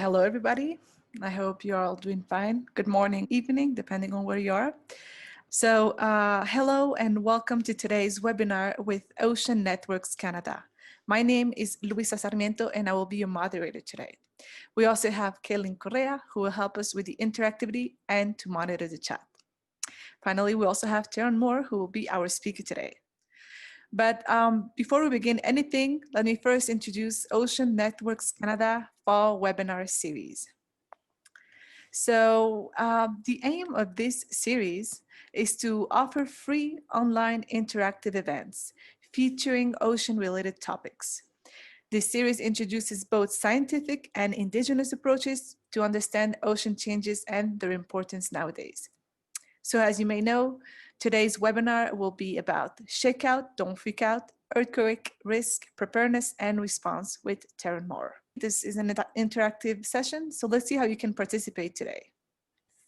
Hello, everybody. I hope you're all doing fine. Good morning, evening, depending on where you are. So hello and welcome to today's webinar with Ocean Networks Canada. My name is Luisa Sarmiento and I will be your moderator today. We also have Kaylin Correa, who will help us with the interactivity and to monitor the chat. Finally, we also have Teron Moore, who will be our speaker today. But before we begin anything, let me first introduce Ocean Networks Canada Fall Webinar Series. So the aim of this series is to offer free online interactive events featuring ocean-related topics. This series introduces both scientific and indigenous approaches to understand ocean changes and their importance nowadays. So as you may know, today's webinar will be about ShakeOut, Don't Freak Out, Earthquake Risk, Preparedness, and Response with Teron Moore. This is an interactive session, so let's see how you can participate today.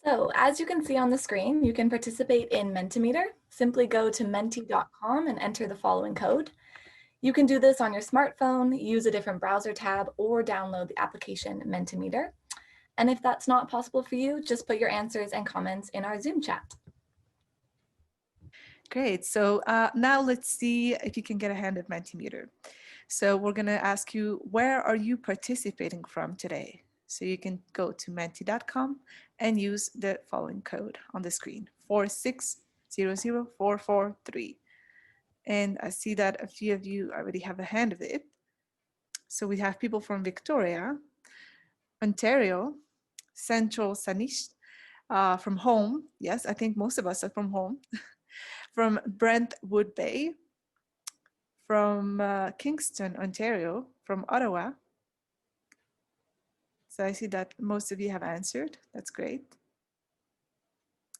So as you can see on the screen, you can participate in Mentimeter. Simply go to menti.com and enter the following code. You can do this on your smartphone, use a different browser tab, or download the application Mentimeter. And if that's not possible for you, just put your answers and comments in our Zoom chat. Great, so now let's see if you can get a hand of Mentimeter. So we're gonna ask you, where are you participating from today? So you can go to menti.com and use the following code on the screen, 4600443. And I see that a few of you already have a hand of it. So we have people from Victoria, Ontario, Central Saanich, from home. Yes, I think most of us are from home. From Brentwood Bay, from Kingston, Ontario, from Ottawa. So I see that most of you have answered. That's great.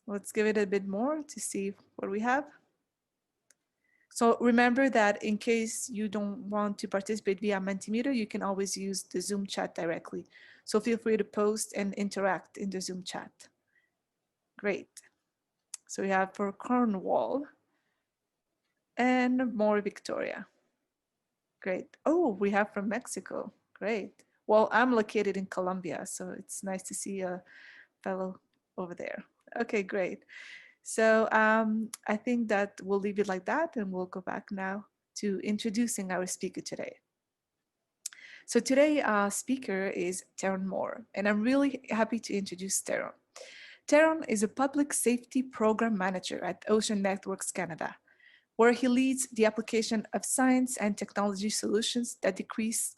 Let's give it a bit more to see what we have. So remember that in case you don't want to participate via Mentimeter, you can always use the Zoom chat directly. So feel free to post and interact in the Zoom chat. Great. So we have for Cornwall and more Victoria. Great. Oh, we have from Mexico. Great. Well, I'm located in Colombia, so it's nice to see a fellow over there. Okay, great. So I think that we'll leave it like that and we'll go back now to introducing our speaker today. So today our speaker is Teron Moore, and I'm really happy to introduce Teron. Teron is a public safety program manager at Ocean Networks Canada, where he leads the application of science and technology solutions that decrease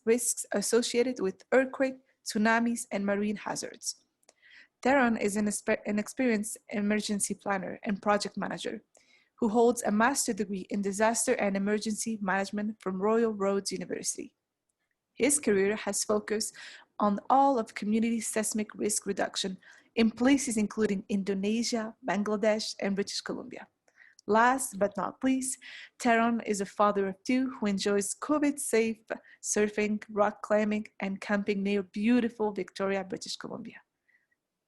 risks associated with earthquake, tsunamis, and marine hazards. Teron is an experienced emergency planner and project manager who holds a master's degree in disaster and emergency management from Royal Roads University. His career has focused on all of community seismic risk reduction in places including Indonesia, Bangladesh, and British Columbia. Last but not least, Teron is a father of two who enjoys COVID-safe surfing, rock climbing, and camping near beautiful Victoria, British Columbia.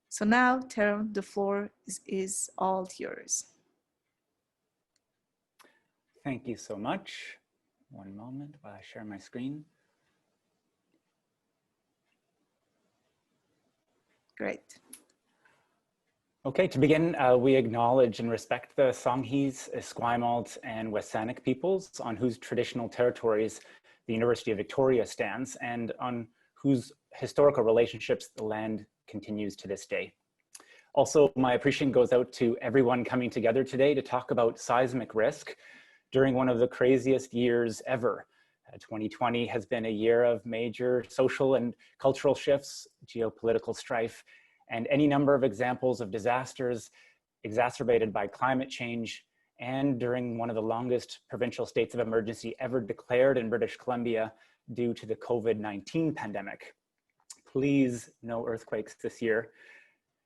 So now, Teron, the floor is all yours. Thank you so much. One moment while I share my screen. Great. Okay, to begin, we acknowledge and respect the Songhees, Esquimalt, and Wessanic peoples on whose traditional territories the University of Victoria stands and on whose historical relationships the land continues to this day. Also, my appreciation goes out to everyone coming together today to talk about seismic risk during one of the craziest years ever. 2020 has been a year of major social and cultural shifts, geopolitical strife, and any number of examples of disasters exacerbated by climate change, and during one of the longest provincial states of emergency ever declared in British Columbia due to the COVID-19 pandemic. Please, no earthquakes this year.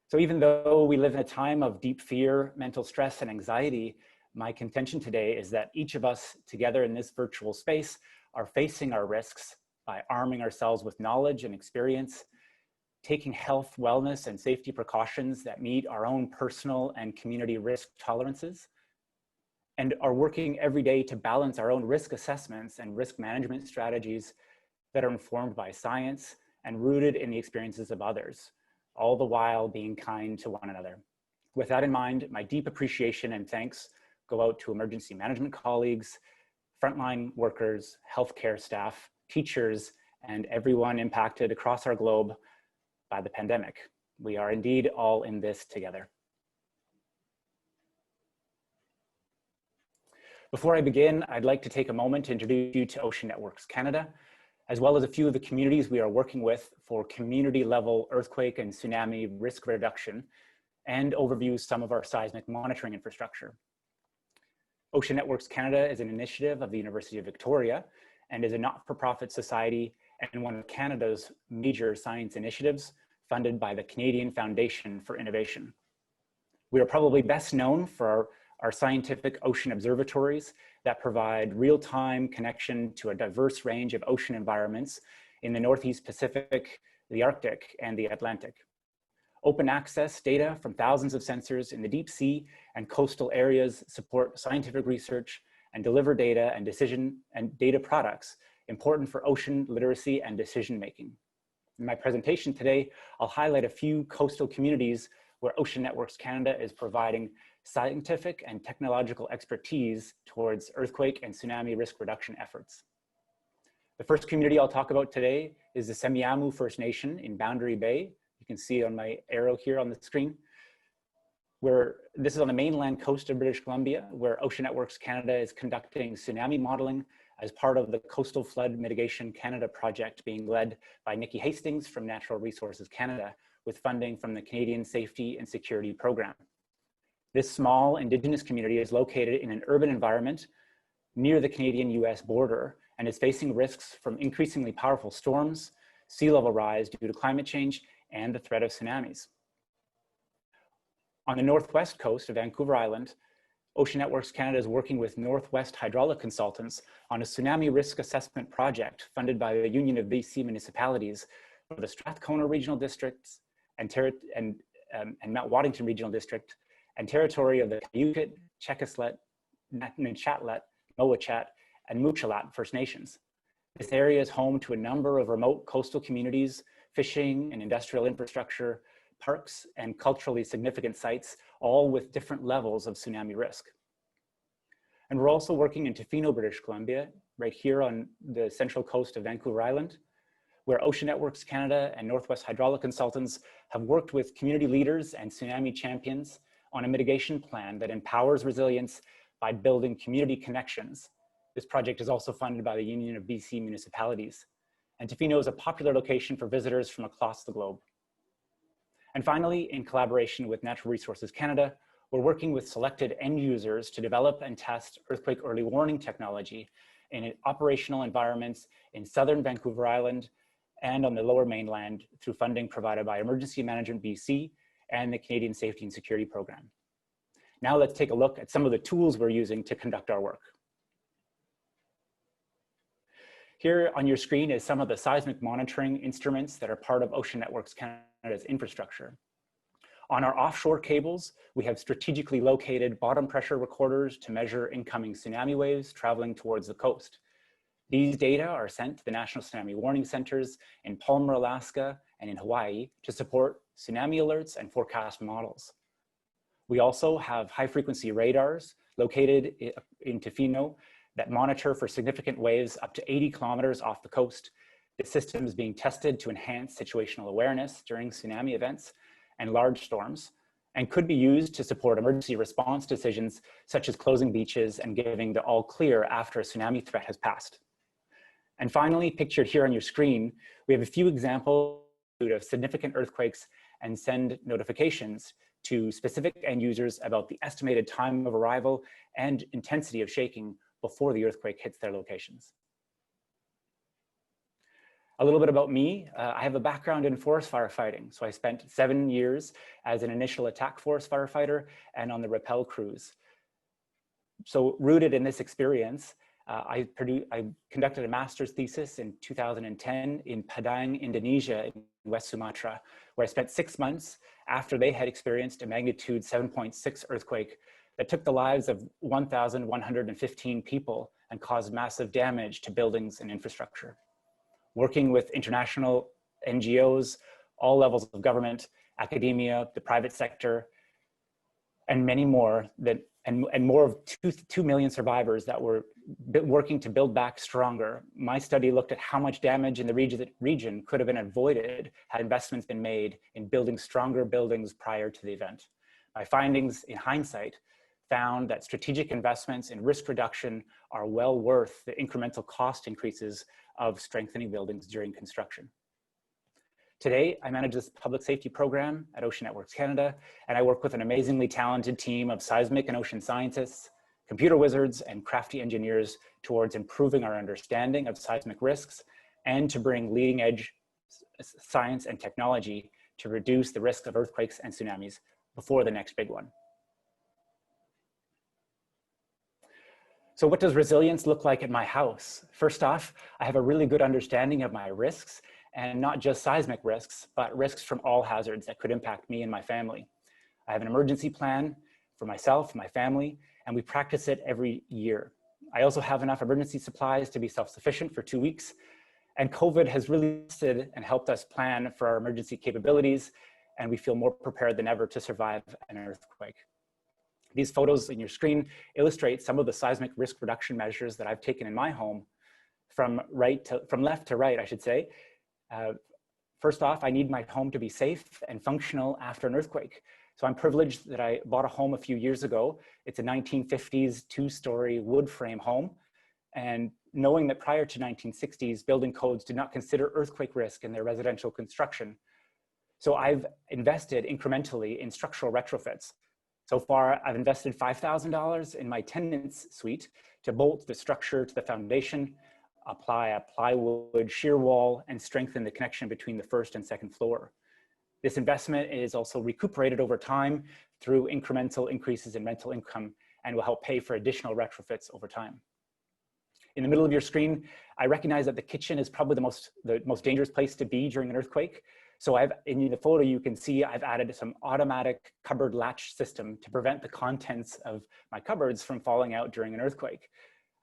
So even though we live in a time of deep fear, mental stress, and anxiety, my contention today is that each of us together in this virtual space are facing our risks by arming ourselves with knowledge and experience, taking health, wellness, and safety precautions that meet our own personal and community risk tolerances, and are working every day to balance our own risk assessments and risk management strategies that are informed by science and rooted in the experiences of others, all the while being kind to one another. With that in mind, my deep appreciation and thanks go out to emergency management colleagues, frontline workers, healthcare staff, teachers, and everyone impacted across our globe by the pandemic. We are indeed all in this together. Before I begin, I'd like to take a moment to introduce you to Ocean Networks Canada, as well as a few of the communities we are working with for community-level earthquake and tsunami risk reduction, and overview some of our seismic monitoring infrastructure. Ocean Networks Canada is an initiative of the University of Victoria and is a not-for-profit society and one of Canada's major science initiatives funded by the Canadian Foundation for Innovation. We are probably best known for our scientific ocean observatories that provide real-time connection to a diverse range of ocean environments in the Northeast Pacific, the Arctic, and the Atlantic. Open access data from thousands of sensors in the deep sea and coastal areas support scientific research and deliver data and data products important for ocean literacy and decision-making. In my presentation today, I'll highlight a few coastal communities where Ocean Networks Canada is providing scientific and technological expertise towards earthquake and tsunami risk reduction efforts. The first community I'll talk about today is the Semiahmoo First Nation in Boundary Bay. You can see on my arrow here on the screen, where this is on the mainland coast of British Columbia, where Ocean Networks Canada is conducting tsunami modeling as part of the Coastal Flood Mitigation Canada project being led by Nikki Hastings from Natural Resources Canada with funding from the Canadian Safety and Security Program. This small Indigenous community is located in an urban environment near the Canadian-US border and is facing risks from increasingly powerful storms, sea level rise due to climate change, and the threat of tsunamis. On the northwest coast of Vancouver Island, Ocean Networks Canada is working with Northwest Hydraulic Consultants on a tsunami risk assessment project funded by the Union of BC Municipalities for the Strathcona Regional Districts and Mount Waddington Regional District and territory of the Cayucit, Checkaslet, Nchatlet, Mowachat, and Moochalat First Nations. This area is home to a number of remote coastal communities, fishing and industrial infrastructure, parks, and culturally significant sites, all with different levels of tsunami risk. And we're also working in Tofino, British Columbia, right here on the central coast of Vancouver Island, where Ocean Networks Canada and Northwest Hydraulic Consultants have worked with community leaders and tsunami champions on a mitigation plan that empowers resilience by building community connections. This project is also funded by the Union of BC Municipalities. And Tofino is a popular location for visitors from across the globe. And finally, in collaboration with Natural Resources Canada, we're working with selected end users to develop and test earthquake early warning technology in operational environments in southern Vancouver Island and on the lower mainland through funding provided by Emergency Management BC and the Canadian Safety and Security Program. Now let's take a look at some of the tools we're using to conduct our work. Here on your screen is some of the seismic monitoring instruments that are part of Ocean Networks Canada's infrastructure. On our offshore cables, we have strategically located bottom pressure recorders to measure incoming tsunami waves traveling towards the coast. These data are sent to the National Tsunami Warning Centers in Palmer, Alaska, and in Hawaii to support tsunami alerts and forecast models. We also have high-frequency radars located in Tofino that monitor for significant waves up to 80 kilometers off the coast. The system is being tested to enhance situational awareness during tsunami events and large storms, and could be used to support emergency response decisions such as closing beaches and giving the all clear after a tsunami threat has passed. And finally, pictured here on your screen, we have a few examples of significant earthquakes and send notifications to specific end users about the estimated time of arrival and intensity of shaking before the earthquake hits their locations. A little bit about me. I have a background in forest firefighting. So I spent 7 years as an initial attack force firefighter and on the rappel crews. So rooted in this experience, I conducted a master's thesis in 2010 in Padang, Indonesia, in West Sumatra, where I spent 6 months after they had experienced a magnitude 7.6 earthquake that took the lives of 1,115 people and caused massive damage to buildings and infrastructure. Working with international NGOs, all levels of government, academia, the private sector, and many more and more of 2 million survivors that were working to build back stronger. My study looked at how much damage in the region could have been avoided had investments been made in building stronger buildings prior to the event. My findings in hindsight found that strategic investments in risk reduction are well worth the incremental cost increases of strengthening buildings during construction. Today, I manage this public safety program at Ocean Networks Canada, and I work with an amazingly talented team of seismic and ocean scientists, computer wizards, and crafty engineers towards improving our understanding of seismic risks and to bring leading edge science and technology to reduce the risk of earthquakes and tsunamis before the next big one. So what does resilience look like at my house? First off, I have a really good understanding of my risks, and not just seismic risks, but risks from all hazards that could impact me and my family. I have an emergency plan for myself, my family, and we practice it every year. I also have enough emergency supplies to be self-sufficient for 2 weeks, and COVID has really assisted and helped us plan for our emergency capabilities, and we feel more prepared than ever to survive an earthquake. These photos on your screen illustrate some of the seismic risk reduction measures that I've taken in my home from left to right, I should say. First off, I need my home to be safe and functional after an earthquake. So I'm privileged that I bought a home a few years ago. It's a 1950s 2-story wood frame home. And knowing that prior to 1960s, building codes did not consider earthquake risk in their residential construction. So I've invested incrementally in structural retrofits. So far, I've invested $5,000 in my tenant's suite to bolt the structure to the foundation, apply a plywood shear wall, and strengthen the connection between the first and second floor. This investment is also recuperated over time through incremental increases in rental income and will help pay for additional retrofits over time. In the middle of your screen, I recognize that the kitchen is probably the most dangerous place to be during an earthquake. So in the photo, you can see I've added some automatic cupboard latch system to prevent the contents of my cupboards from falling out during an earthquake.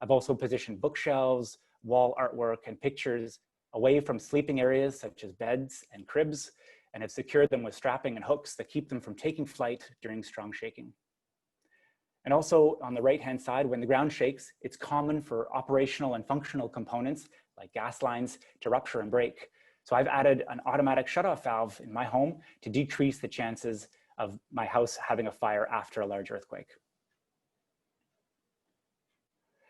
I've also positioned bookshelves, wall artwork, and pictures away from sleeping areas such as beds and cribs, and have secured them with strapping and hooks that keep them from taking flight during strong shaking. And also on the right-hand side, when the ground shakes, it's common for operational and functional components like gas lines to rupture and break. So I've added an automatic shutoff valve in my home to decrease the chances of my house having a fire after a large earthquake.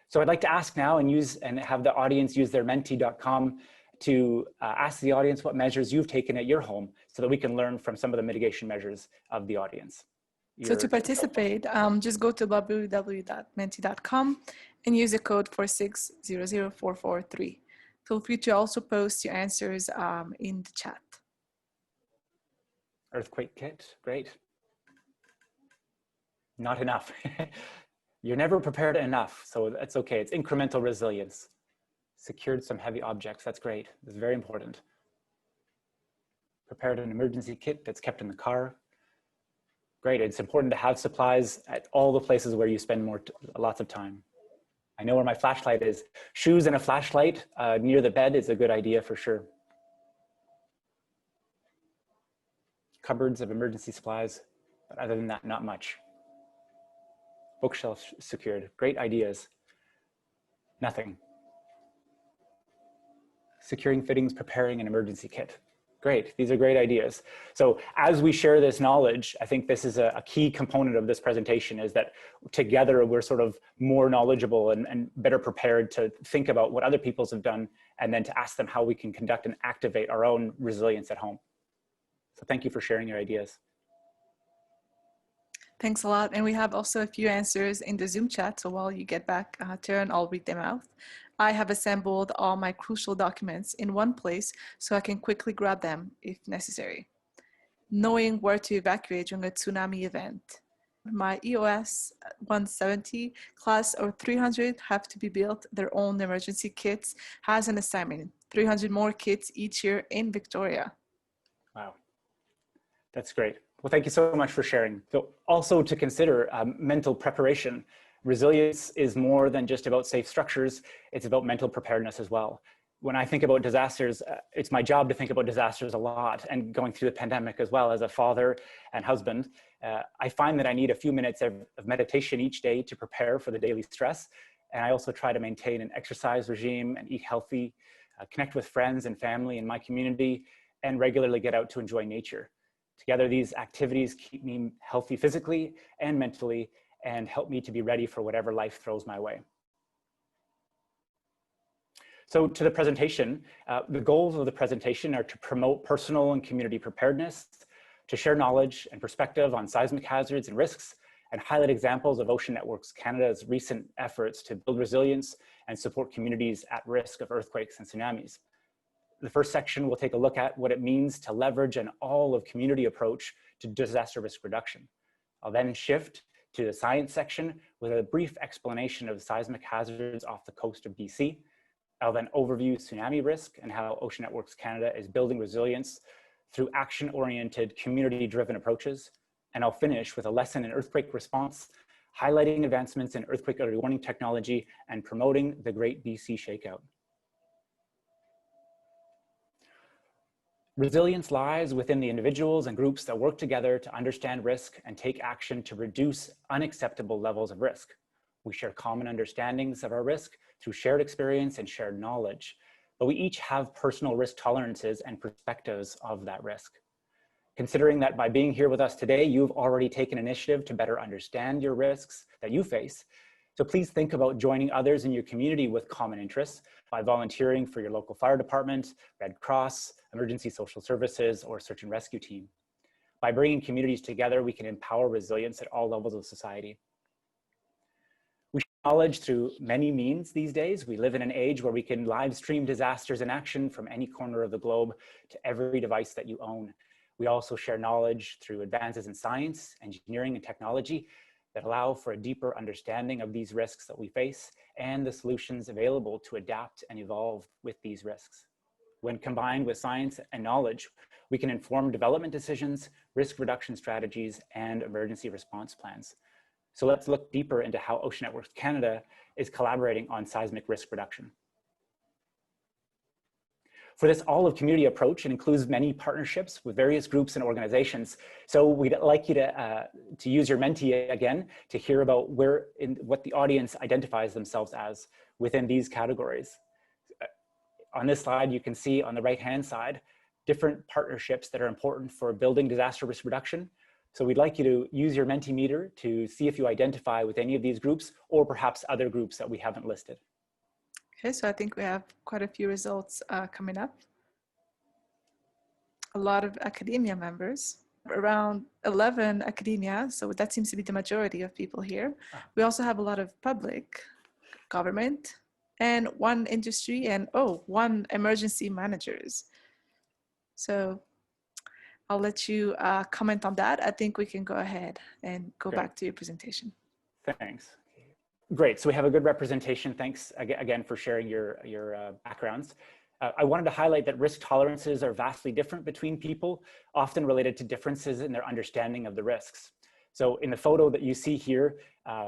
So I'd like to ask now and have the audience use their menti.com to ask the audience what measures you've taken at your home so that we can learn from some of the mitigation measures of the audience. So to participate, just go to www.menti.com and use the code 4600443. Feel free to also post your answers in the chat. Earthquake kit, great. Not enough. You're never prepared enough, so that's okay. It's incremental resilience. Secured some heavy objects, that's great. That's very important. Prepared an emergency kit that's kept in the car. Great, it's important to have supplies at all the places where you spend lots of time. I know where my flashlight is. Shoes and a flashlight near the bed is a good idea for sure. Cupboards of emergency supplies, but other than that, not much. Bookshelf secured, great ideas. Nothing. Securing fittings, preparing an emergency kit. Great, these are great ideas. So as we share this knowledge, I think this is a key component of this presentation, is that together we're sort of more knowledgeable and better prepared to think about what other peoples have done and then to ask them how we can conduct and activate our own resilience at home. So thank you for sharing your ideas. Thanks a lot. And we have also a few answers in the Zoom chat. So while you get back, Teron, I'll read them out. I have assembled all my crucial documents in one place so I can quickly grab them if necessary. Knowing where to evacuate during a tsunami event. My EOS 170 class or 300 have to be built their own emergency kits as an assignment. 300 more kits each year in Victoria. Wow, that's great. Well, thank you so much for sharing. So also to consider mental preparation. Resilience is more than just about safe structures. It's about mental preparedness as well. when I think about disasters, it's my job to think about disasters a lot, and going through the pandemic as well as a father and husband, I find that I need a few minutes of meditation each day to prepare for the daily stress. And I also try to maintain an exercise regime and eat healthy, connect with friends and family in my community, and regularly get out to enjoy nature. Together, these activities keep me healthy physically and mentally and help me to be ready for whatever life throws my way. So to the presentation, the goals of the presentation are to promote personal and community preparedness, to share knowledge and perspective on seismic hazards and risks, and highlight examples of Ocean Networks Canada's recent efforts to build resilience and support communities at risk of earthquakes and tsunamis. The first section will take a look at what it means to leverage an all-of-community approach to disaster risk reduction. I'll then shift to the science section with a brief explanation of seismic hazards off the coast of BC. I'll then overview tsunami risk and how Ocean Networks Canada is building resilience through action-oriented, community-driven approaches. And I'll finish with a lesson in earthquake response, highlighting advancements in earthquake early warning technology and promoting the Great BC Shakeout. Resilience lies within the individuals and groups that work together to understand risk and take action to reduce unacceptable levels of risk. We share common understandings of our risk through shared experience and shared knowledge, but we each have personal risk tolerances and perspectives of that risk. Considering that by being here with us today, you've already taken initiative to better understand your risks that you face. So please think about joining others in your community with common interests by volunteering for your local fire department, Red Cross, emergency social services, or search and rescue team. By bringing communities together, we can empower resilience at all levels of society. We share knowledge through many means these days. We live in an age where we can live stream disasters in action from any corner of the globe to every device that you own. We also share knowledge through advances in science, engineering, and technology that allow for a deeper understanding of these risks that we face and the solutions available to adapt and evolve with these risks. When combined with science and knowledge, we can inform development decisions, risk reduction strategies, and emergency response plans. So let's look deeper into how Ocean Networks Canada is collaborating on seismic risk reduction. For this all-of-community approach, it includes many partnerships with various groups and organizations. So we'd like you to use your Menti again to hear about what the audience identifies themselves as within these categories. On this slide, you can see on the right-hand side, different partnerships that are important for building disaster risk reduction. So we'd like you to use your Mentimeter to see if you identify with any of these groups or perhaps other groups that we haven't listed. Okay, so I think we have quite a few results coming up. A lot of academia members, around 11 academia, so that seems to be the majority of people here. We also have a lot of public, government, and one industry, and one emergency managers. So I'll let you comment on that. I think we can go ahead and go back to your presentation. Thanks. Great, so we have a good representation. Thanks again for sharing your backgrounds. I wanted to highlight that risk tolerances are vastly different between people, often related to differences in their understanding of the risks. So in the photo that you see here,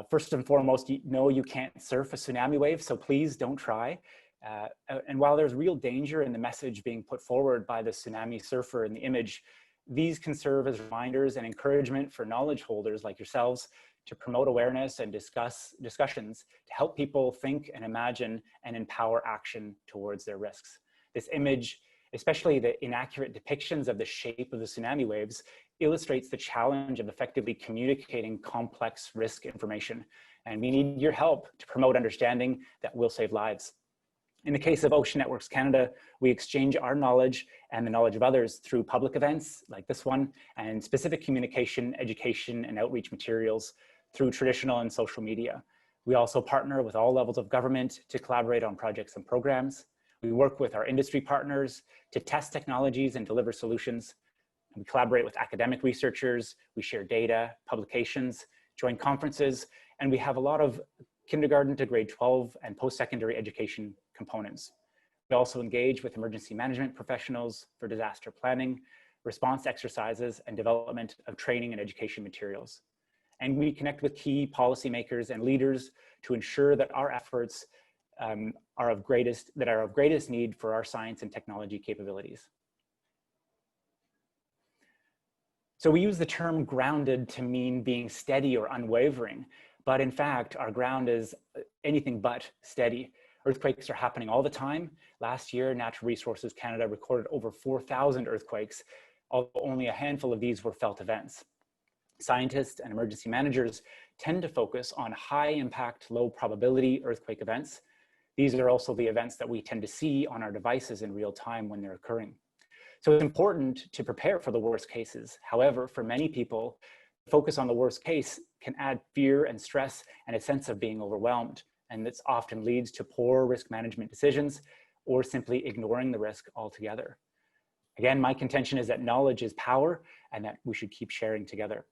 first and foremost, you can't surf a tsunami wave, so please don't try. And while there's real danger in the message being put forward by the tsunami surfer in the image, these can serve as reminders and encouragement for knowledge holders like yourselves to promote awareness and discussions to help people think and imagine and empower action towards their risks. This image, especially the inaccurate depictions of the shape of the tsunami waves, illustrates the challenge of effectively communicating complex risk information. And we need your help to promote understanding that will save lives. In the case of Ocean Networks Canada, we exchange our knowledge and the knowledge of others through public events like this one, and specific communication, education, and outreach materials through traditional and social media. We also partner with all levels of government to collaborate on projects and programs. We work with our industry partners to test technologies and deliver solutions. We collaborate with academic researchers, we share data, publications, join conferences, and we have a lot of kindergarten to grade 12 and post-secondary education components. We also engage with emergency management professionals for disaster planning, response exercises, and development of training and education materials. And we connect with key policymakers and leaders to ensure that our efforts are of greatest need for our science and technology capabilities. So we use the term grounded to mean being steady or unwavering, but in fact, our ground is anything but steady. Earthquakes are happening all the time. Last year, Natural Resources Canada recorded over 4,000 earthquakes, although only a handful of these were felt events. Scientists and emergency managers tend to focus on high impact, low probability earthquake events. These are also the events that we tend to see on our devices in real time when they're occurring. So it's important to prepare for the worst cases. However, for many people, focus on the worst case can add fear and stress and a sense of being overwhelmed. And this often leads to poor risk management decisions or simply ignoring the risk altogether. Again, my contention is that knowledge is power and that we should keep sharing together.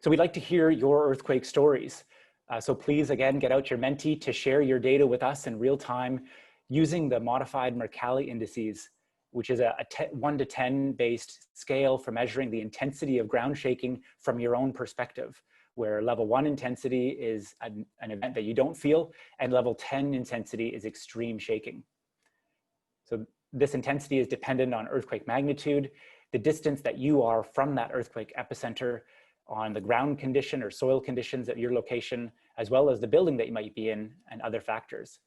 So we'd like to hear your earthquake stories. So please, again, get out your Menti to share your data with us in real time using the modified Mercalli indices, which is a 1 to 10 based scale for measuring the intensity of ground shaking from your own perspective, where level 1 intensity is an event that you don't feel, and level 10 intensity is extreme shaking. So this intensity is dependent on earthquake magnitude, the distance that you are from that earthquake epicenter, on the ground condition or soil conditions at your location, as well as the building that you might be in and other factors.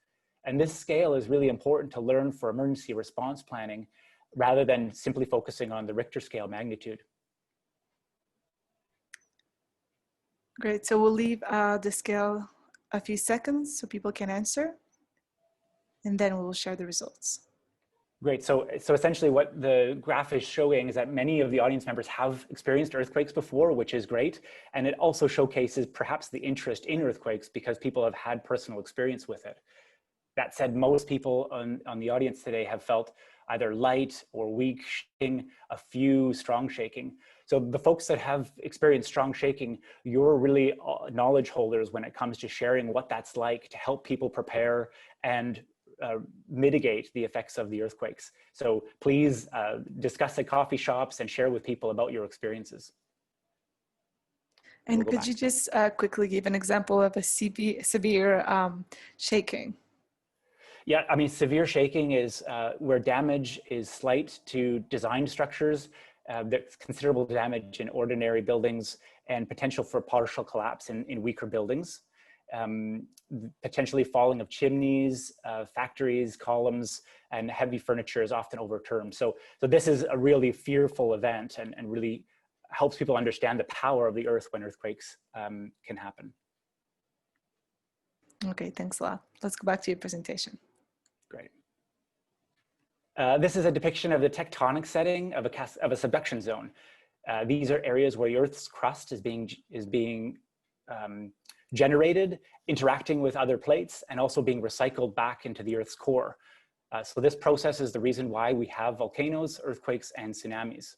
And this scale is really important to learn for emergency response planning rather than simply focusing on the Richter scale magnitude. Great, so we'll leave the scale a few seconds so people can answer, and then we will share the results. Great, so essentially what the graph is showing is that many of the audience members have experienced earthquakes before, which is great. And it also showcases perhaps the interest in earthquakes because people have had personal experience with it. That said, most people on the audience today have felt either light or weak shaking, a few strong shaking. So the folks that have experienced strong shaking, you're really knowledge holders when it comes to sharing what that's like to help people prepare and mitigate the effects of the earthquakes. So please discuss at coffee shops and share with people about your experiences. And could you just quickly give an example of a severe shaking? Yeah, I mean, severe shaking is where damage is slight to designed structures. There's considerable damage in ordinary buildings and potential for partial collapse in weaker buildings. Potentially falling of chimneys, factories, columns, and heavy furniture is often overturned. So this is a really fearful event and really helps people understand the power of the earth when earthquakes can happen. Okay, thanks a lot. Let's go back to your presentation. Great. This is a depiction of the tectonic setting of a subduction zone. These are areas where the Earth's crust is being generated, interacting with other plates, and also being recycled back into the Earth's core. So this process is the reason why we have volcanoes, earthquakes, and tsunamis.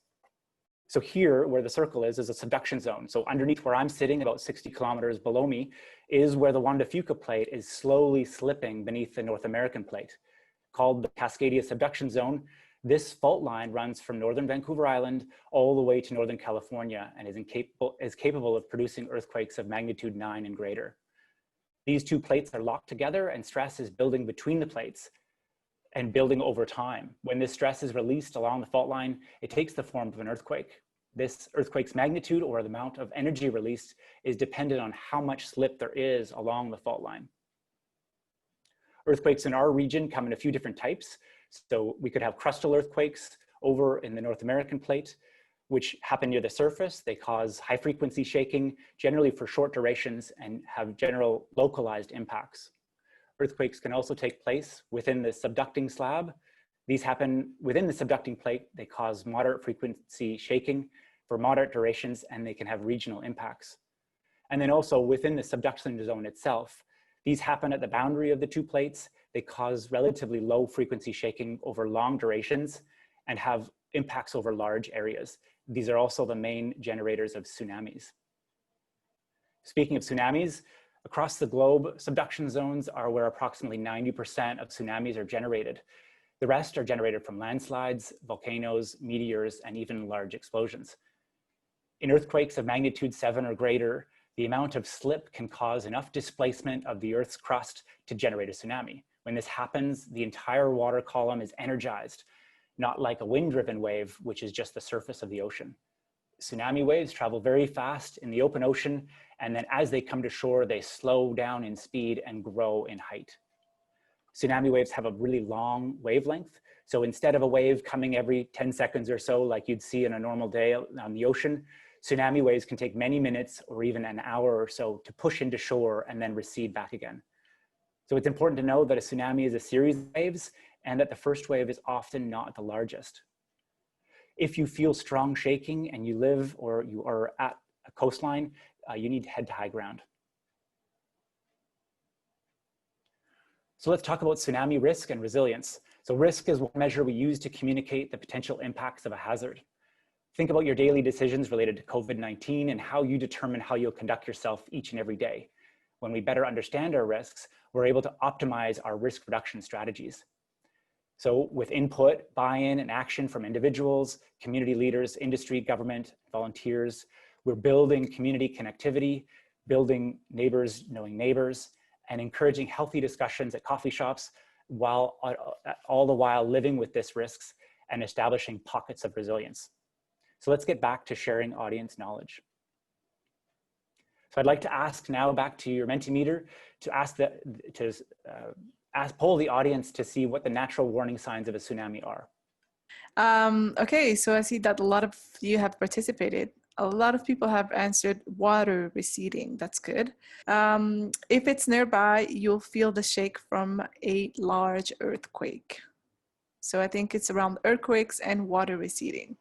So here, where the circle is a subduction zone. So underneath where I'm sitting, about 60 kilometers below me, is where the Juan de Fuca plate is slowly slipping beneath the North American plate. Called the Cascadia subduction zone, this fault line runs from northern Vancouver Island all the way to northern California and is capable of producing earthquakes of magnitude 9 and greater. These two plates are locked together and stress is building between the plates and building over time. When this stress is released along the fault line, it takes the form of an earthquake. This earthquake's magnitude or the amount of energy released is dependent on how much slip there is along the fault line. Earthquakes in our region come in a few different types. So we could have crustal earthquakes over in the North American plate, which happen near the surface. They cause high frequency shaking, generally for short durations, and have general localized impacts. Earthquakes can also take place within the subducting slab. These happen within the subducting plate. They cause moderate frequency shaking for moderate durations, and they can have regional impacts. And then also within the subduction zone itself, these happen at the boundary of the two plates. They cause relatively low frequency shaking over long durations and have impacts over large areas. These are also the main generators of tsunamis. Speaking of tsunamis, across the globe, subduction zones are where approximately 90% of tsunamis are generated. The rest are generated from landslides, volcanoes, meteors, and even large explosions. In earthquakes of magnitude 7 or greater, the amount of slip can cause enough displacement of the Earth's crust to generate a tsunami. When this happens, the entire water column is energized, not like a wind-driven wave, which is just the surface of the ocean. Tsunami waves travel very fast in the open ocean, and then as they come to shore, they slow down in speed and grow in height. Tsunami waves have a really long wavelength. So instead of a wave coming every 10 seconds or so, like you'd see in a normal day on the ocean, tsunami waves can take many minutes or even an hour or so to push into shore and then recede back again. So it's important to know that a tsunami is a series of waves and that the first wave is often not the largest. If you feel strong shaking and you live or you are at a coastline, you need to head to high ground. So let's talk about tsunami risk and resilience. So risk is one measure we use to communicate the potential impacts of a hazard. Think about your daily decisions related to COVID-19 and how you determine how you'll conduct yourself each and every day. When we better understand our risks, we're able to optimize our risk reduction strategies. So with input, buy-in, and action from individuals, community leaders, industry, government, volunteers, we're building community connectivity, building neighbors knowing neighbors, and encouraging healthy discussions at coffee shops, while all the while living with these risks and establishing pockets of resilience. So let's get back to sharing audience knowledge. So I'd like to ask now back to your Mentimeter to poll the audience to see what the natural warning signs of a tsunami are. Okay, so I see that a lot of you have participated. A lot of people have answered water receding. That's good. If it's nearby, you'll feel the shake from a large earthquake. So I think it's around earthquakes and water receding.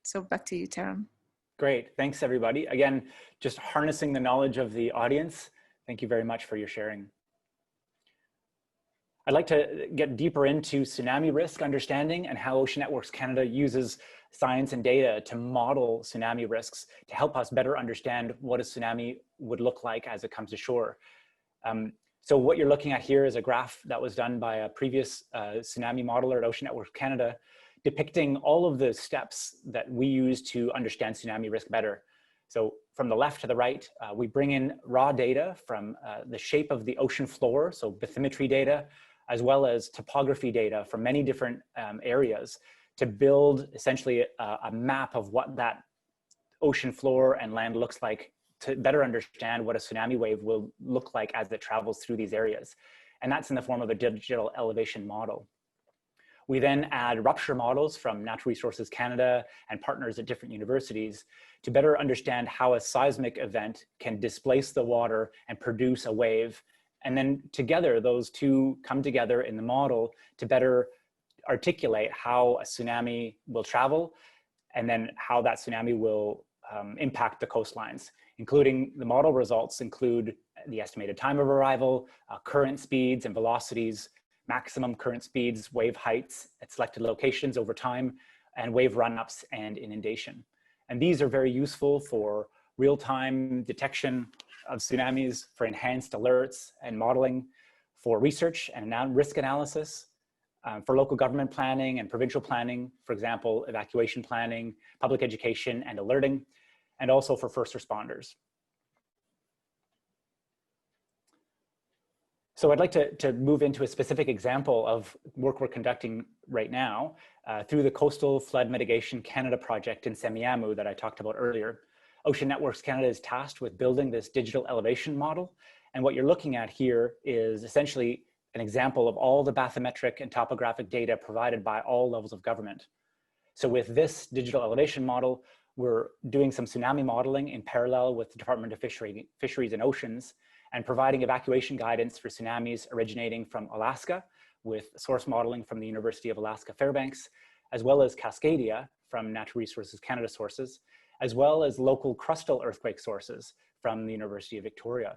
So back to you, Teron. Great, thanks everybody. Again, just harnessing the knowledge of the audience. Thank you very much for your sharing. I'd like to get deeper into tsunami risk understanding and how Ocean Networks Canada uses science and data to model tsunami risks to help us better understand what a tsunami would look like as it comes to shore. So what you're looking at here is a graph that was done by a previous tsunami modeler at Ocean Networks Canada, depicting all of the steps that we use to understand tsunami risk better. So from the left to the right, we bring in raw data from the shape of the ocean floor, so bathymetry data, as well as topography data from many different areas to build essentially a map of what that ocean floor and land looks like to better understand what a tsunami wave will look like as it travels through these areas. And that's in the form of a digital elevation model. We then add rupture models from Natural Resources Canada and partners at different universities to better understand how a seismic event can displace the water and produce a wave. And then together, those two come together in the model to better articulate how a tsunami will travel and then how that tsunami will impact the coastlines, including the model results include the estimated time of arrival, current speeds and velocities, maximum current speeds, wave heights at selected locations over time, and wave run-ups and inundation. And these are very useful for real-time detection of tsunamis, for enhanced alerts and modeling, for research and risk analysis, for local government planning and provincial planning, for example, evacuation planning, public education and alerting, and also for first responders. So I'd like to move into a specific example of work we're conducting right now through the Coastal Flood Mitigation Canada project in Semiahmoo that I talked about earlier. Ocean Networks Canada is tasked with building this digital elevation model. And what you're looking at here is essentially an example of all the bathymetric and topographic data provided by all levels of government. So with this digital elevation model, we're doing some tsunami modeling in parallel with the Department of Fisheries and Oceans and providing evacuation guidance for tsunamis originating from Alaska with source modeling from the University of Alaska Fairbanks, as well as Cascadia from Natural Resources Canada sources, as well as local crustal earthquake sources from the University of Victoria.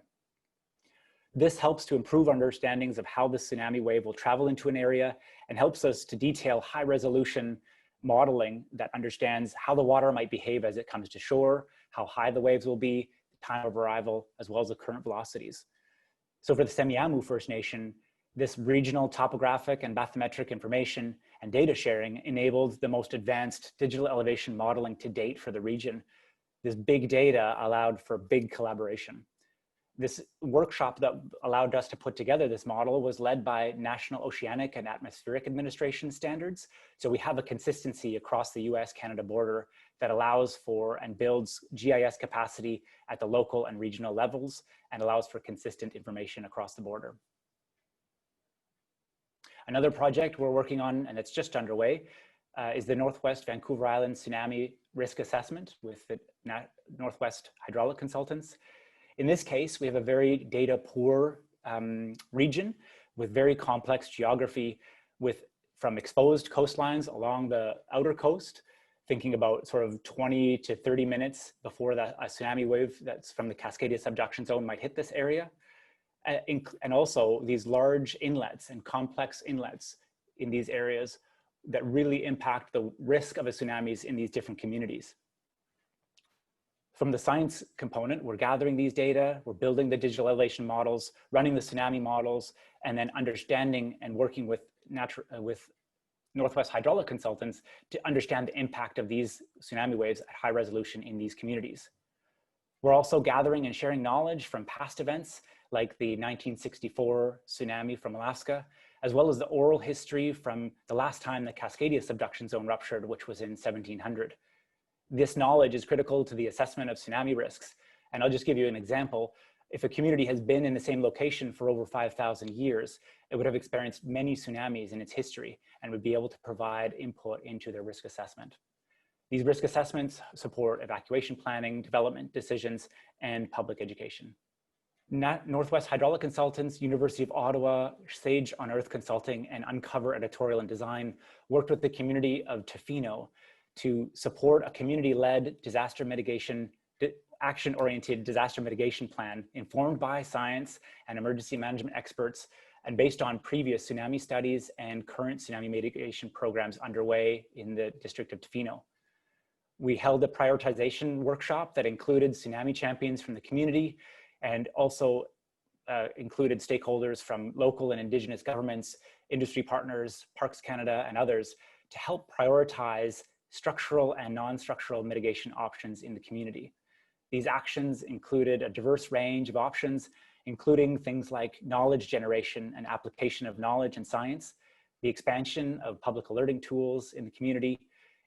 This helps to improve understandings of how the tsunami wave will travel into an area and helps us to detail high resolution modeling that understands how the water might behave as it comes to shore, how high the waves will be, the time of arrival, as well as the current velocities. So for the Semiahmoo First Nation, this regional topographic and bathymetric information and data sharing enabled the most advanced digital elevation modeling to date for the region. This big data allowed for big collaboration. This workshop that allowed us to put together this model was led by National Oceanic and Atmospheric Administration standards. So we have a consistency across the US-Canada border that allows for and builds GIS capacity at the local and regional levels and allows for consistent information across the border. Another project we're working on, and it's just underway, is the Northwest Vancouver Island Tsunami Risk Assessment with the Northwest Hydraulic Consultants. In this case, we have a very data poor region with very complex geography from exposed coastlines along the outer coast, thinking about sort of 20 to 30 minutes before a tsunami wave that's from the Cascadia subduction zone might hit this area. And also these large inlets and complex inlets in these areas that really impact the risk of a tsunamis in these different communities. From the science component, we're gathering these data, we're building the digital elevation models, running the tsunami models, and then understanding and working with Northwest Hydraulic Consultants to understand the impact of these tsunami waves at high resolution in these communities. We're also gathering and sharing knowledge from past events like the 1964 tsunami from Alaska, as well as the oral history from the last time the Cascadia subduction zone ruptured, which was in 1700. This knowledge is critical to the assessment of tsunami risks. And I'll just give you an example. If a community has been in the same location for over 5,000 years, it would have experienced many tsunamis in its history and would be able to provide input into their risk assessment. These risk assessments support evacuation planning, development decisions, and public education. Northwest Hydraulic Consultants, University of Ottawa, Sage on Earth Consulting, and Uncover Editorial and Design worked with the community of Tofino to support a community-led disaster mitigation, action-oriented disaster mitigation plan informed by science and emergency management experts and based on previous tsunami studies and current tsunami mitigation programs underway in the district of Tofino. We held a prioritization workshop that included tsunami champions from the community and also included stakeholders from local and Indigenous governments, industry partners, Parks Canada, and others to help prioritize structural and non-structural mitigation options in the community. These actions included a diverse range of options, including things like knowledge generation and application of knowledge and science, the expansion of public alerting tools in the community,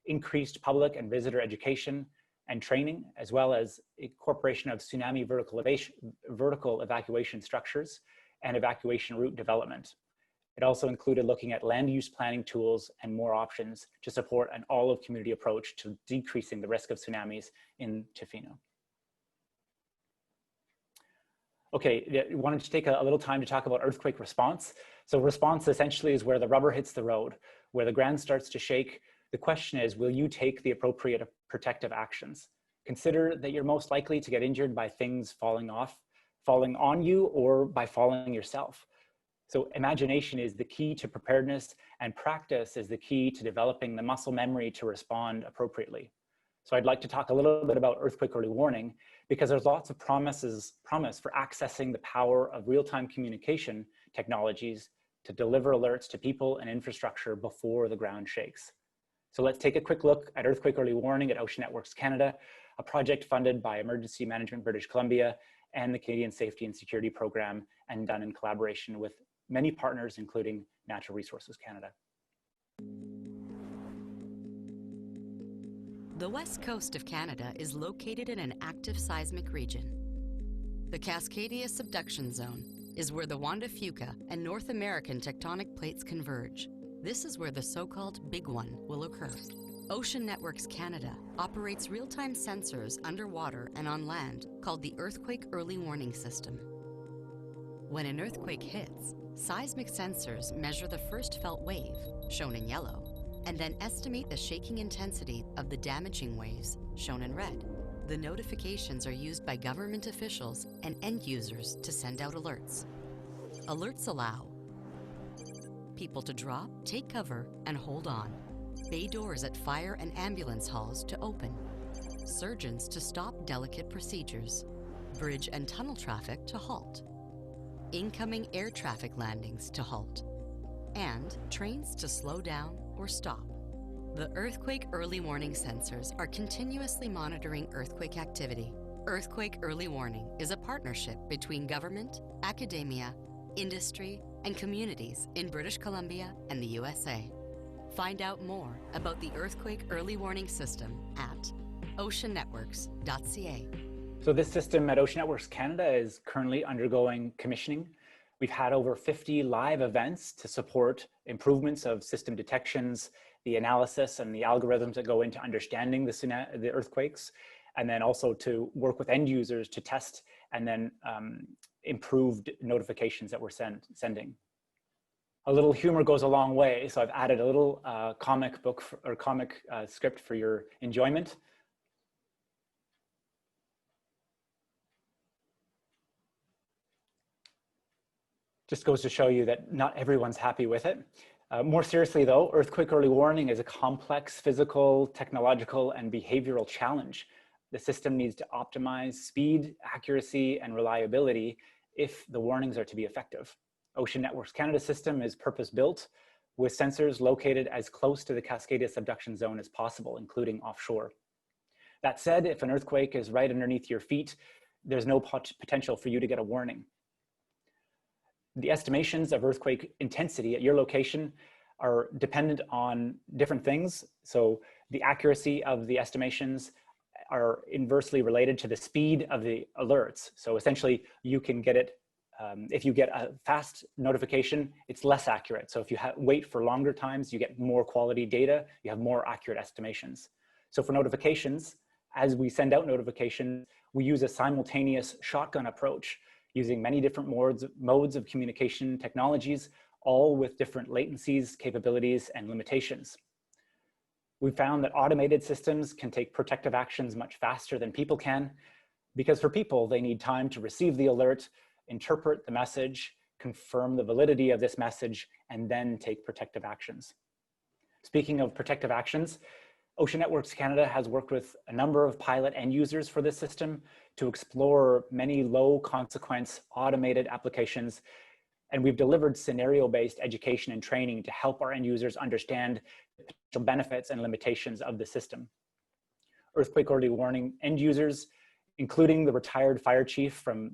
increased public and visitor education and training, as well as incorporation of tsunami vertical evacuation structures and evacuation route development. It also included looking at land use planning tools and more options to support an all-of-community approach to decreasing the risk of tsunamis in Tofino. Okay, I wanted to take a little time to talk about earthquake response. So response essentially is where the rubber hits the road, where the ground starts to shake. The question is, will you take the appropriate protective actions? Consider that you're most likely to get injured by things falling on you or by falling yourself. So imagination is the key to preparedness, and practice is the key to developing the muscle memory to respond appropriately. So I'd like to talk a little bit about earthquake early warning, because there's lots of promise for accessing the power of real-time communication technologies to deliver alerts to people and infrastructure before the ground shakes. So let's take a quick look at earthquake early warning at Ocean Networks Canada, a project funded by Emergency Management British Columbia and the Canadian Safety and Security Program, and done in collaboration with many partners, including Natural Resources Canada. The west coast of Canada is located in an active seismic region. The Cascadia subduction zone is where the Juan de Fuca and North American tectonic plates converge. This is where the so-called Big One will occur. Ocean Networks Canada operates real-time sensors underwater and on land called the Earthquake Early Warning System. When an earthquake hits, seismic sensors measure the first felt wave, shown in yellow, and then estimate the shaking intensity of the damaging waves, shown in red. The notifications are used by government officials and end users to send out alerts. Alerts allow people to drop, take cover, and hold on. Bay doors at fire and ambulance halls to open. Surgeons to stop delicate procedures. Bridge and tunnel traffic to halt. Incoming air traffic landings to halt. And trains to slow down or stop. The Earthquake Early Warning Sensors are continuously monitoring earthquake activity. Earthquake Early Warning is a partnership between government, academia, industry, and communities in British Columbia and the USA. Find out more about the Earthquake Early Warning System at oceannetworks.ca. So this system at Ocean Networks Canada is currently undergoing commissioning. We've had over 50 live events to support improvements of system detections, the analysis and the algorithms that go into understanding the earthquakes, and then also to work with end users to test and then improved notifications that we're sending. A little humor goes a long way, so I've added a little comic book or comic script for your enjoyment. Just goes to show you that not everyone's happy with it. More seriously though, earthquake early warning is a complex physical, technological, and behavioral challenge. The system needs to optimize speed, accuracy, and reliability if the warnings are to be effective. Ocean Networks Canada system is purpose-built with sensors located as close to the Cascadia subduction zone as possible, including offshore. That said, if an earthquake is right underneath your feet, there's no potential for you to get a warning. The estimations of earthquake intensity at your location are dependent on different things. So the accuracy of the estimations are inversely related to the speed of the alerts. So essentially you can get it, if you get a fast notification, it's less accurate. So if you wait for longer times, you get more quality data, you have more accurate estimations. So for notifications, as we send out notifications, we use a simultaneous shotgun approach, using many different modes of communication technologies, all with different latencies, capabilities, and limitations. We found that automated systems can take protective actions much faster than people can, because for people, they need time to receive the alert, interpret the message, confirm the validity of this message, and then take protective actions. Speaking of protective actions, Ocean Networks Canada has worked with a number of pilot end users for this system to explore many low consequence automated applications. And we've delivered scenario-based education and training to help our end users understand the potential benefits and limitations of the system. Earthquake early warning end users, including the retired fire chief from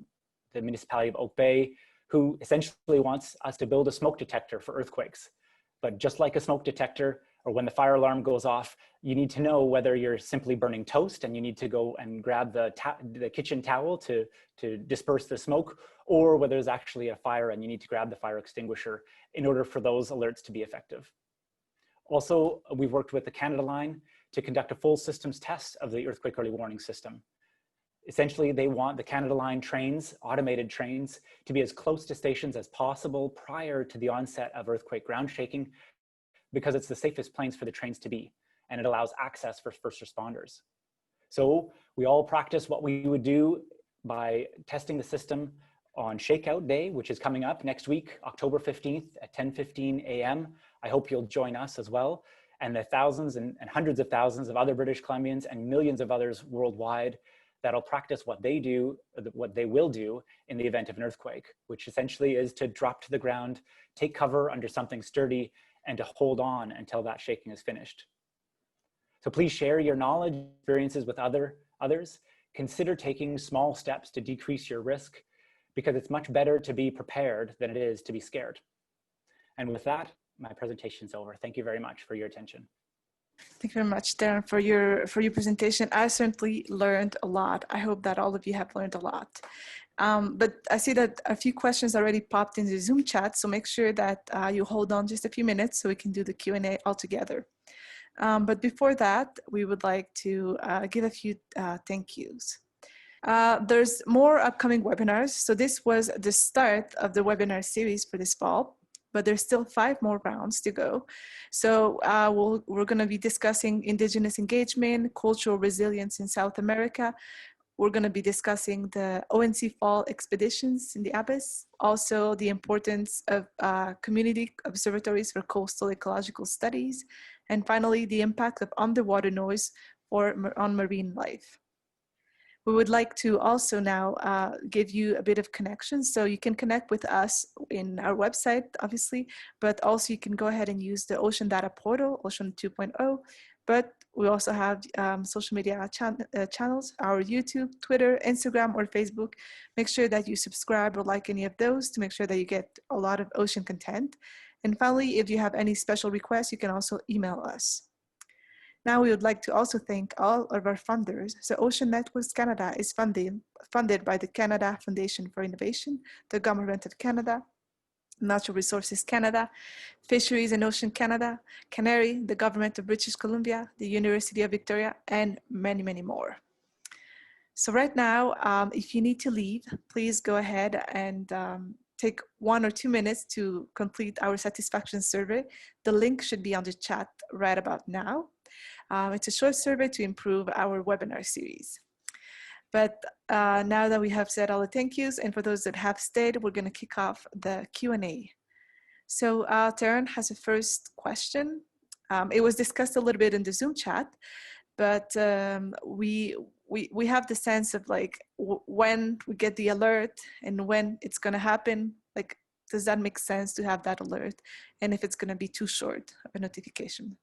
the municipality of Oak Bay, who essentially wants us to build a smoke detector for earthquakes. But just like a smoke detector, or when the fire alarm goes off, you need to know whether you're simply burning toast and you need to go and grab the kitchen towel to disperse the smoke, or whether there's actually a fire and you need to grab the fire extinguisher in order for those alerts to be effective. Also, we've worked with the Canada Line to conduct a full systems test of the earthquake early warning system. Essentially, they want the Canada Line trains, automated trains, to be as close to stations as possible prior to the onset of earthquake ground shaking, because it's the safest planes for the trains to be, and it allows access for first responders. So we all practice what we would do by testing the system on ShakeOut Day, which is coming up next week, October 15th at 10:15 a.m. I hope you'll join us as well, and the thousands and hundreds of thousands of other British Columbians and millions of others worldwide that'll practice what they do, what they will do in the event of an earthquake, which essentially is to drop to the ground, take cover under something sturdy, and to hold on until that shaking is finished. So please share your knowledge, experiences with others. Consider taking small steps to decrease your risk, because it's much better to be prepared than it is to be scared. And with that, my presentation's over. Thank you very much for your attention. Thank you very much, Teron, for your presentation. I certainly learned a lot. I hope that all of you have learned a lot. But I see that a few questions already popped in the Zoom chat, so make sure that you hold on just a few minutes so we can do the Q&A all together. But before that, we would like to give a few thank yous. There's more upcoming webinars. So this was the start of the webinar series for this fall, but there's still 5 more rounds to go. So we're going to be discussing Indigenous engagement, cultural resilience in South America. We're going to be discussing the ONC fall expeditions in the Abyss, also the importance of community observatories for coastal ecological studies, and finally, the impact of underwater noise on marine life. We would like to also now give you a bit of connection. So you can connect with us in our website, obviously, but also you can go ahead and use the Ocean Data Portal, Ocean 2.0. But we also have social media channels, our YouTube, Twitter, Instagram, or Facebook. Make sure that you subscribe or like any of those to make sure that you get a lot of ocean content. And finally, if you have any special requests, you can also email us. Now we would like to also thank all of our funders. So Ocean Networks Canada is funded by the Canada Foundation for Innovation, the Government of Canada, Natural Resources Canada, Fisheries and Ocean Canada, Canary, the Government of British Columbia, the University of Victoria, and many, many more. So right now, if you need to leave, please go ahead and take 1 or 2 minutes to complete our satisfaction survey. The link should be on the chat right about now. It's a short survey to improve our webinar series. But now that we have said all the thank yous, and for those that have stayed, we're going to kick off the Q&A. So Teron has a first question. It was discussed a little bit in the Zoom chat, but we have the sense of like when we get the alert and when it's going to happen. Like, does that make sense to have that alert? And if it's going to be too short of a notification?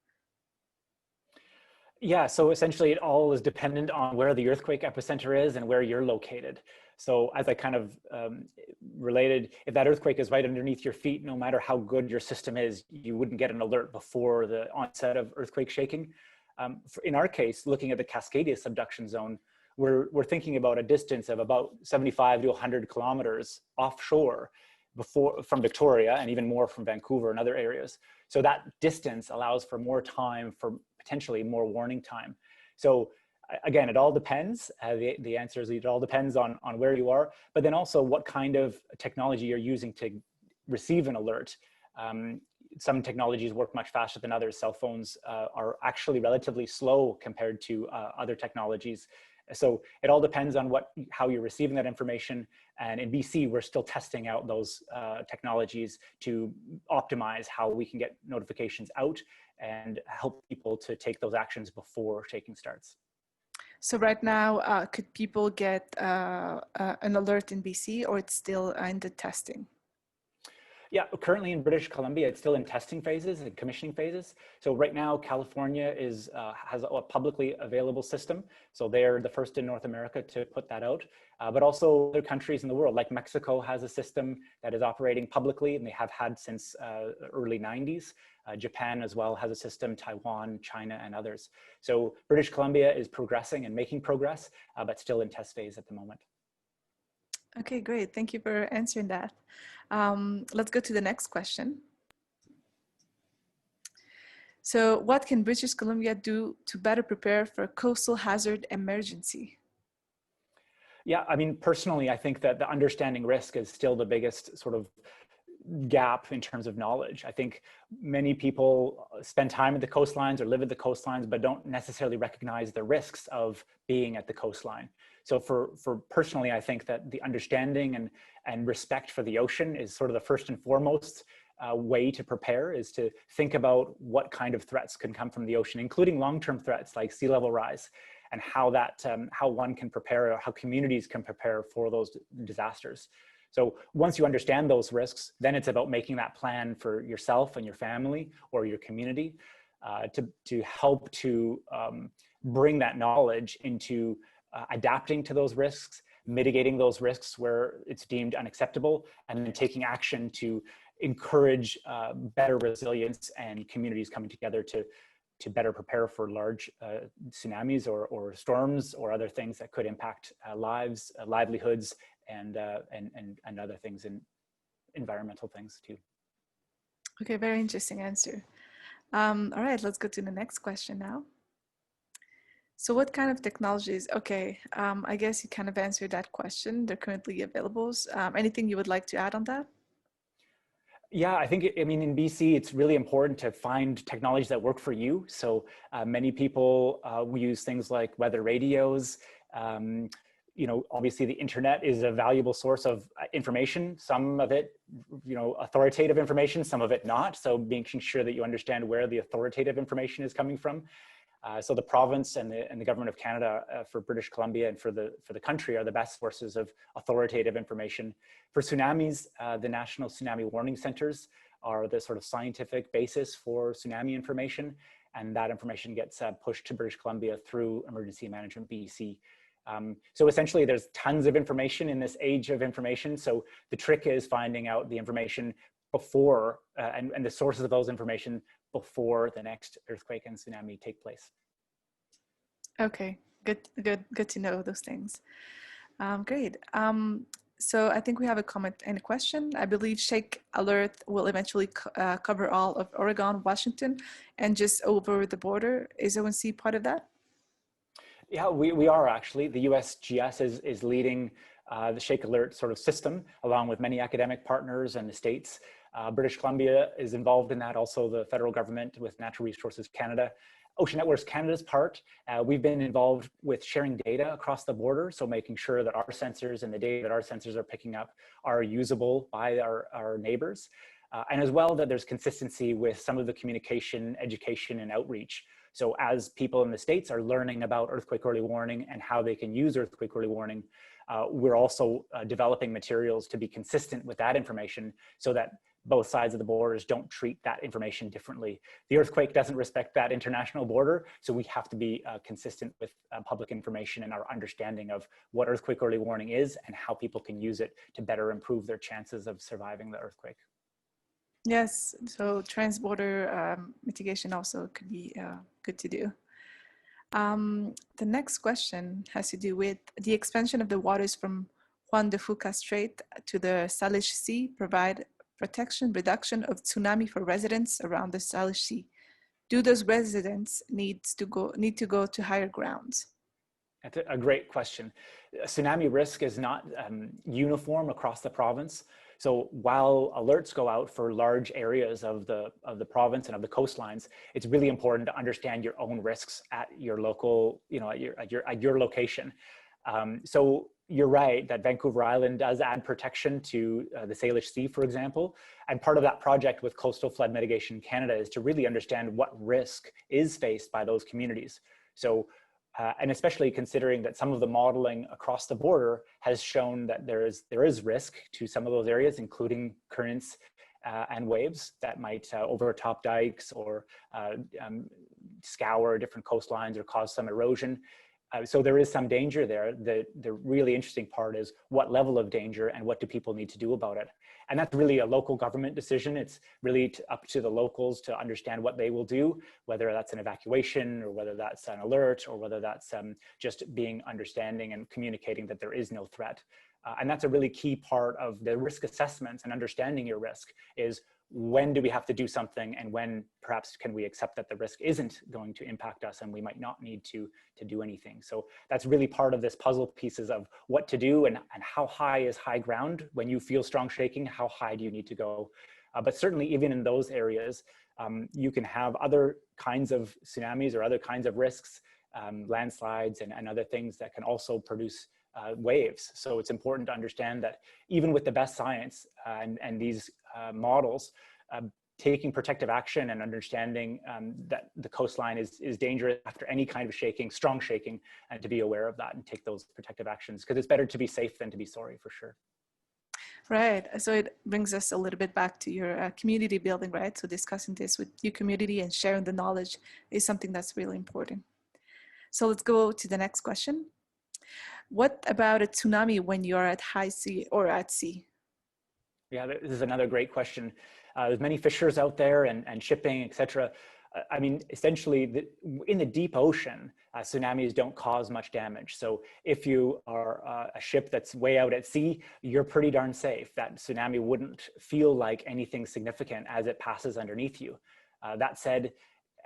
Yeah, so essentially it all is dependent on where the earthquake epicenter is and where you're located. So as I kind of related, if that earthquake is right underneath your feet, no matter how good your system is, you wouldn't get an alert before the onset of earthquake shaking. In our case, looking at the Cascadia subduction zone, we're thinking about a distance of about 75 to 100 kilometers offshore from Victoria, and even more from Vancouver and other areas. So that distance allows for more time, for potentially more warning time. So again, it all depends. The answer is it all depends on where you are, but then also what kind of technology you're using to receive an alert. Some technologies work much faster than others. Cell phones are actually relatively slow compared to other technologies. So it all depends on how you're receiving that information. And in BC, we're still testing out those technologies to optimize how we can get notifications out and help people to take those actions before shaking starts. So right now, could people get an alert in BC, or it's still in the testing? Yeah, currently in British Columbia, it's still in testing phases and commissioning phases. So right now, California has a publicly available system. So they're the first in North America to put that out. But also other countries in the world, like Mexico has a system that is operating publicly, and they have had since early 90s. Japan as well has a system, Taiwan, China, and others. So British Columbia is progressing and making progress, but still in test phase at the moment. Okay, great. Thank you for answering that. Let's go to the next question. So what can British Columbia do to better prepare for a coastal hazard emergency? Yeah, I mean, personally, I think that the understanding risk is still the biggest sort of gap in terms of knowledge. I think many people spend time at the coastlines or live at the coastlines, but don't necessarily recognize the risks of being at the coastline. So for personally, I think that the understanding and respect for the ocean is sort of the first and foremost way to prepare, is to think about what kind of threats can come from the ocean, including long-term threats like sea level rise, and how one can prepare, or how communities can prepare for those disasters. So once you understand those risks, then it's about making that plan for yourself and your family or your community to help to bring that knowledge into adapting to those risks, mitigating those risks where it's deemed unacceptable, and then taking action to encourage better resilience and communities coming together to better prepare for large tsunamis or storms or other things that could impact lives, livelihoods, and other things, and environmental things too. Okay, very interesting answer. All right, let's go to the next question now. So what kind of technologies, okay, I guess you kind of answered that question. They're currently available. Anything you would like to add on that? Yeah, I think, I mean, in BC, it's really important to find technologies that work for you. So many people we use things like weather radios. Obviously the internet is a valuable source of information, some of it, authoritative information, some of it not. So making sure that you understand where the authoritative information is coming from. So the province and the government of Canada for British Columbia and for the country are the best sources of authoritative information. For tsunamis, the National Tsunami Warning Centers are the sort of scientific basis for tsunami information, and that information gets pushed to British Columbia through Emergency Management BC. So essentially there's tons of information in this age of information. So the trick is finding out the information before and the sources of those information before the next earthquake and tsunami take place. Okay, good to know those things. Great. So I think we have a comment and a question. I believe Shake Alert will eventually cover all of Oregon, Washington, and just over the border. Is ONC part of that? Yeah, we are actually. The USGS is leading the Shake Alert sort of system, along with many academic partners and the states. British Columbia is involved in that, also the federal government with Natural Resources Canada. Ocean Networks Canada's part, we've been involved with sharing data across the border, so making sure that our sensors and the data that our sensors are picking up are usable by our neighbors. And as well that there's consistency with some of the communication, education, and outreach. So as people in the States are learning about earthquake early warning and how they can use earthquake early warning, we're also developing materials to be consistent with that information so that both sides of the borders don't treat that information differently. The earthquake doesn't respect that international border, so we have to be consistent with public information and our understanding of what earthquake early warning is and how people can use it to better improve their chances of surviving the earthquake. Yes, so transborder mitigation also could be good to do. The next question has to do with the expansion of the waters from Juan de Fuca Strait to the Salish Sea provide protection, reduction of tsunami for residents around the Salish Sea. Do those residents need to go to higher grounds? That's a great question. Tsunami risk is not uniform across the province. So while alerts go out for large areas of the province and of the coastlines, it's really important to understand your own risks at your local, at your location. So you're right that Vancouver Island does add protection to the Salish Sea, for example. And part of that project with Coastal Flood Mitigation Canada is to really understand what risk is faced by those communities. So, and especially considering that some of the modeling across the border has shown that there is risk to some of those areas, including currents and waves that might overtop dikes or scour different coastlines or cause some erosion. So there is some danger there. The really interesting part is what level of danger and what do people need to do about it. And that's really a local government decision. It's really up to the locals to understand what they will do, whether that's an evacuation or whether that's an alert or whether that's just being understanding and communicating that there is no threat. And that's a really key part of the risk assessments and understanding your risk is when do we have to do something and when perhaps can we accept that the risk isn't going to impact us and we might not need to do anything. So that's really part of this puzzle pieces of what to do and how high is high ground. When you feel strong shaking, how high do you need to go? But certainly even in those areas, you can have other kinds of tsunamis or other kinds of risks, landslides and other things that can also produce waves. So it's important to understand that even with the best science and these models, taking protective action and understanding that the coastline is dangerous after any kind of shaking, strong shaking, and to be aware of that and take those protective actions, because it's better to be safe than to be sorry, for sure. Right, so it brings us a little bit back to your community building, right? So discussing this with your community and sharing the knowledge is something that's really important. So let's go to the next question. What about a tsunami when you're at high sea or at sea? Yeah, this is another great question. There's many fishers out there and shipping, etc. I mean, essentially, in the deep ocean, tsunamis don't cause much damage. So if you are a ship that's way out at sea, you're pretty darn safe. That tsunami wouldn't feel like anything significant as it passes underneath you. That said,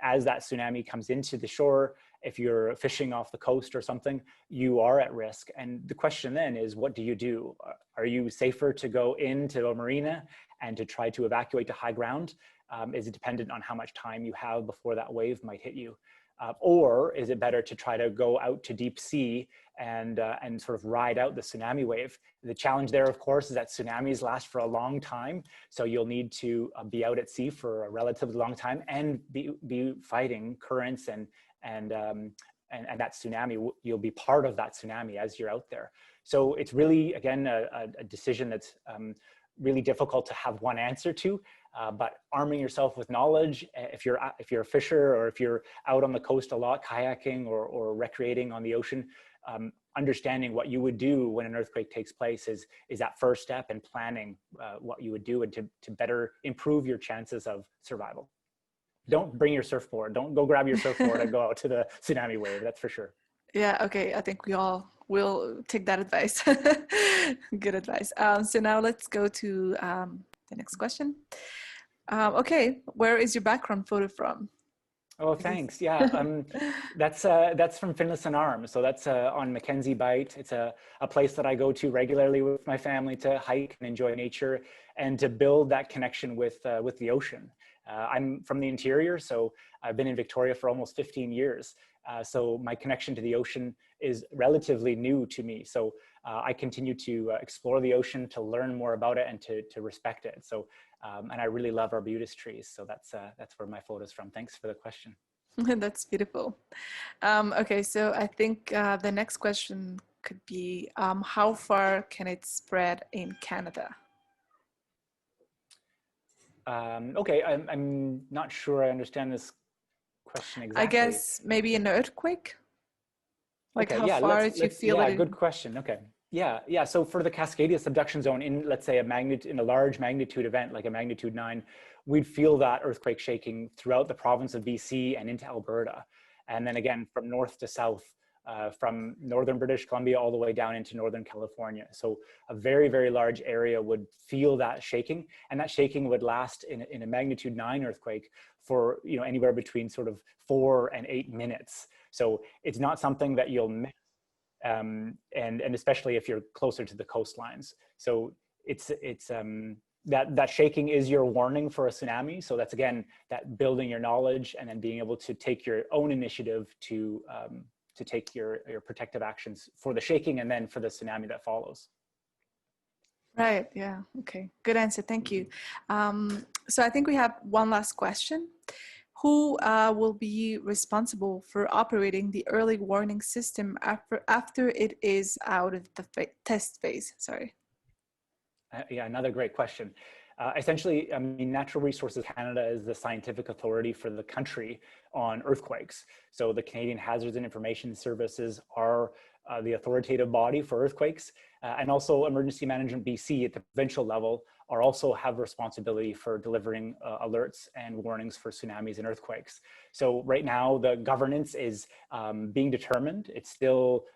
as that tsunami comes into the shore, if you're fishing off the coast or something, you are at risk. And the question then is, what do you do? Are you safer to go into a marina and to try to evacuate to high ground? Is it dependent on how much time you have before that wave might hit you? Or is it better to try to go out to deep sea and sort of ride out the tsunami wave? The challenge there, of course, is that tsunamis last for a long time. So you'll need to be out at sea for a relatively long time and be fighting currents and and that tsunami, you'll be part of that tsunami as you're out there. So it's really, again, a decision that's really difficult to have one answer to, but arming yourself with knowledge, if you're a fisher, or if you're out on the coast a lot, kayaking or recreating on the ocean, understanding what you would do when an earthquake takes place is that first step in planning what you would do and to better improve your chances of survival. Don't bring your surfboard. Don't go grab your surfboard and go out to the tsunami wave, that's for sure. Yeah, okay, I think we all will take that advice. Good advice. So now let's go to the next question. Okay, where is your background photo from? Oh, thanks. Yeah, that's from Finlayson Arm. So that's on Mackenzie Bight. It's a place that I go to regularly with my family to hike and enjoy nature and to build that connection with the ocean. I'm from the interior, so I've been in Victoria for almost 15 years. So my connection to the ocean is relatively new to me. So I continue to explore the ocean, to learn more about it, and to respect it. So, and I really love arbutus trees. So that's where my photo's from. Thanks for the question. That's beautiful. Okay, so I think the next question could be, how far can it spread in Canada? Okay, I'm not sure I understand this question exactly. I guess maybe an earthquake? Like okay, how yeah, far do you feel yeah, it? good question. Okay. Yeah. So for the Cascadia subduction zone in, let's say, in a large magnitude event, like a magnitude 9, we'd feel that earthquake shaking throughout the province of BC and into Alberta. And then again, from north to south, from northern British Columbia all the way down into northern California. So a very, very large area would feel that shaking, and that shaking would last in a magnitude 9 earthquake for anywhere between sort of 4 and 8 minutes. So it's not something that you'll miss, and especially if you're closer to the coastlines. So it's that shaking is your warning for a tsunami. So that's, again, that building your knowledge and then being able to take your own initiative to take your protective actions for the shaking and then for the tsunami that follows. Right, yeah, okay, good answer, thank you. So I think we have one last question. Who will be responsible for operating the early warning system after it is out of the test phase? Sorry. Yeah, another great question. Essentially, I mean, Natural Resources Canada is the scientific authority for the country on earthquakes. So the Canadian Hazards and Information Services are the authoritative body for earthquakes, and also Emergency Management BC at the provincial level also have responsibility for delivering alerts and warnings for tsunamis and earthquakes. So right now the governance is being determined. It's still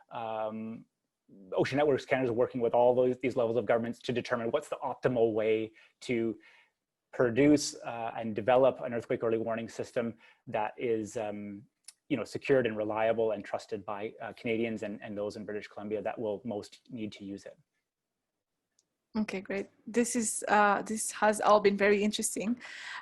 Ocean Networks Canada is working with all these levels of governments to determine what's the optimal way to produce and develop an earthquake early warning system that is secured and reliable and trusted by Canadians and those in British Columbia that will most need to use it. Okay, great. This has all been very interesting.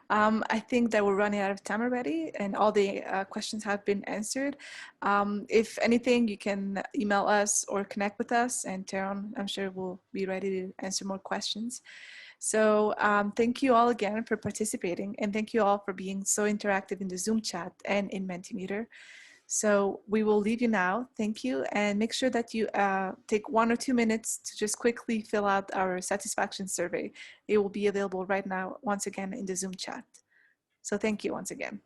I think that we're running out of time already, and all the questions have been answered. If anything, you can email us or connect with us, and Teron, I'm sure, will be ready to answer more questions. So thank you all again for participating, and thank you all for being so interactive in the Zoom chat and in Mentimeter. So we will leave you now. Thank you. And make sure that you take 1 or 2 minutes to just quickly fill out our satisfaction survey. It will be available right now, once again, in the Zoom chat. So thank you once again.